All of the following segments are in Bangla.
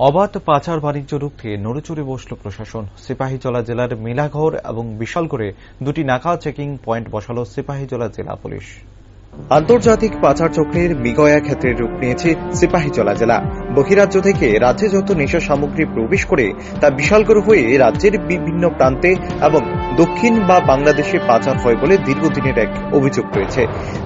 অবাধ পাচার বাণিজ্য রুখতে নড়েচড়ে বসল প্রশাসন। সিপাহীজলা জেলার মেলাঘর এবং বিশালগড়ে দুটি নাকা চেকিং পয়েন্ট বসাল সিপাহীজলা জেলা পুলিশ। আন্তর্জাতিক পাচার চক্রের মৃগয়া ক্ষেত্রে রূপ নিয়েছে সিপাহীজলা জেলা। বহিরাজ্য থেকে রাজ্যে যত নেশা সামগ্রী প্রবেশ করে তা বিশালগড় হয়ে রাজ্যের বিভিন্ন প্রান্তে এবং দক্ষিণ বা বাংলাদেশে পাচার হয় বলে দীর্ঘদিনের এক অভিযোগ রয়েছে।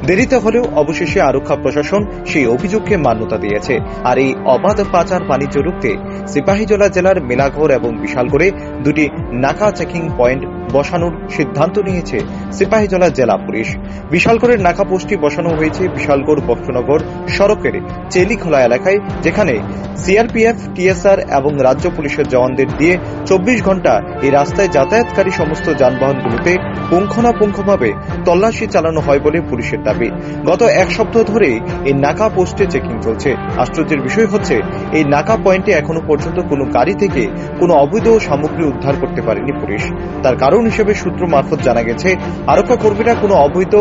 দেরিতে হলেও অবশেষে আরক্ষা প্রশাসন সেই অভিযোগকে মান্যতা দিয়েছে। আর এই অবাধ পাচার বাণিজ্য রুখতে সিপাহীজলা জেলার মেলাঘর এবং বিশালগড়ে দুটি নাকা চেকিং পয়েন্ট বসানোর সিদ্ধান্ত নিয়েছে সিপাহীজলা জেলা পুলিশ। বিশালগড়ের নাকা পোস্টটি বসানো হয়েছে বিশালগড় বক্সনগর সড়কের চেলিখোলা এলাকায়, যেখানে সিআরপিএফ, টিএসআর এবং রাজ্য পুলিশের জওয়ানদের দিয়ে 24 ঘন্টা এই রাস্তায় যাতায়াতকারী সমস্ত যানবাহনগুলোতে পুঙ্খানুপুঙ্খভাবে তল্লাশি চালানো হয় বলে পুলিশের দাবি। গত এক সপ্তাহ ধরে এই নাকা পোস্টে চেকিং চলছে। আশ্চর্যের বিষয় হচ্ছে, এই নাকা পয়েন্টে এখনো পর্যন্ত কোনো গাড়ি থেকে কোনো অবৈধ সামগ্রী উদ্ধার করতে পারেনি পুলিশ। তার কারণ হিসেবে সূত্র মারফত জানা গেছে, আরক্ষা কর্মীরা কোনো অবৈধ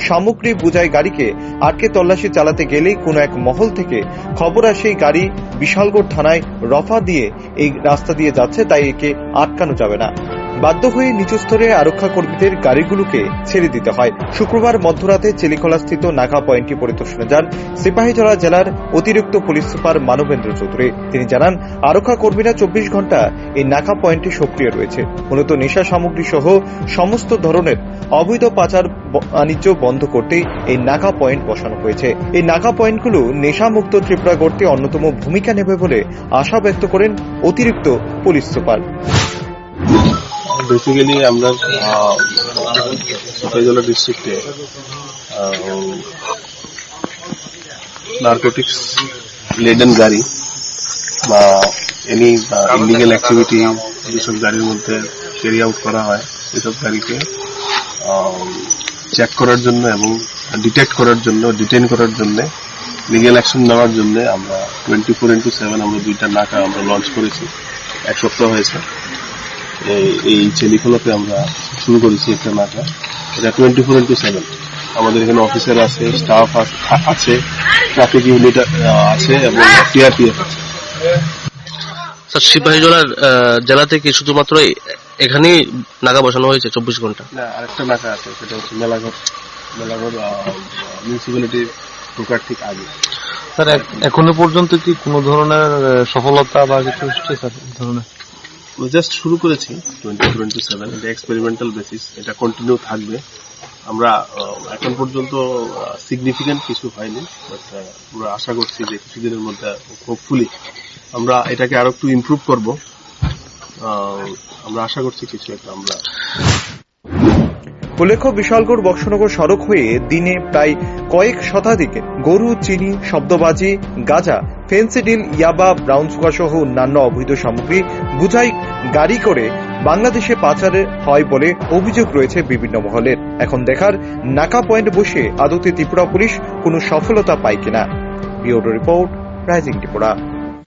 সামগ্রী বোঝাই গাড়িকে আটকে তল্লাশি চালাতে গেলেই কোনো এক মহল থেকে খবর আসে এই গাড়ি বিশালগড় থানায় রফা দিয়ে এই রাস্তা দিয়ে যাচ্ছে, তাই একে আটকানো যাবে না। বাধ্য হয়ে নিচু স্তরে আরক্ষা কর্মীদের গাড়িগুলোকে ছেড়ে দিতে হয়। শুক্রবার মধ্যরাতে চেলিখোলাস্থিত নাকা পয়েন্টটি পরিদর্শনে যান সিপাহীজলা জেলার অতিরিক্ত পুলিশ সুপার মানবেন্দ্র চৌধুরী। তিনি জানান, আরক্ষা কর্মীরা 24 ঘন্টা এই নাকা পয়েন্টে সক্রিয় রয়েছে। মূলত নেশা সামগ্রী সহ সমস্ত ধরনের অবৈধ পাচার বাণিজ্য বন্ধ করতে এই নাকা পয়েন্ট বসানো হয়েছে। এই নাকা পয়েন্টগুলো নেশামুক্ত ত্রিপুরা গড়তে অন্যতম ভূমিকা নেবে বলে আশা ব্যক্ত করেন অতিরিক্ত পুলিশ সুপার। বেসিক্যালি আমরা সিপাহীজলা ডিস্ট্রিক্টে নার্কোটিক্স লেডেন গাড়ি বা এনি ইলিগাল অ্যাক্টিভিটি যেসব গাড়ির মধ্যে ক্যারি আউট করা হয়, এসব গাড়িকে চেক করার জন্য এবং ডিটেক্ট করার জন্য, ডিটেইন করার জন্য, লিগ্যাল অ্যাকশন নেওয়ার জন্য আমরা 24/7 আমরা দুইটা নাকা আমরা লঞ্চ করেছি। এক সপ্তাহ হয়েছে এই চেলিখোলাতে আমরা শুরু করেছি একটা নাকা। এটা 24/7 আমাদের এখানে অফিসার আছে, স্টাফ আছে, ট্রাফিক ইউনিট আছে এবং টিআরপিএফ আছে। স্যার, সিপাহীজলার জেলা থেকে শুধুমাত্র এখানেই নাকা বসানো হয়েছে 24 ঘন্টা? না, আরেকটা নাকা আছে, সেটা হচ্ছে মেলাঘর মিউনিসিপ্যালিটির ঢোকার ঠিক আগে। স্যার, এখনো পর্যন্ত কি কোনো ধরনের সফলতা বা কিছু হচ্ছে স্যার? ধরনের জাস্ট শুরু করেছি 24/7, এটা এক্সপেরিমেন্টাল বেসিস, এটা কন্টিনিউ থাকবে। আমরা এখন পর্যন্ত সিগনিফিকেন্ট কিছু হয়নি, বাট আমরা আশা করছি যে কিছুদিনের মধ্যে হোপফুলি আমরা এটাকে আরো একটু ইমপ্রুভ করব। আমরা আশা করছি কিছু একটা আমরা। উল্লেখ্য, বিশালগড় বক্সনগর সড়ক হয়ে দিনে প্রায় কয়েক শতাধিক গরু, চিনি, শব্দবাজি, গাঁজা, ফেন্সিডিল, ইয়াবা, ব্রাউন সুগার সহ অন্যান্য অবৈধ সামগ্রী বোঝাই গাড়ি করে বাংলাদেশে পাচার হয় বলে অভিযোগ রয়েছে বিভিন্ন মহলের। এখন দেখার, নাকা পয়েন্ট বসে আদতে ত্রিপুরা পুলিশ কোনো সফলতা পায় কিনা। Bureau report, rising Tripura.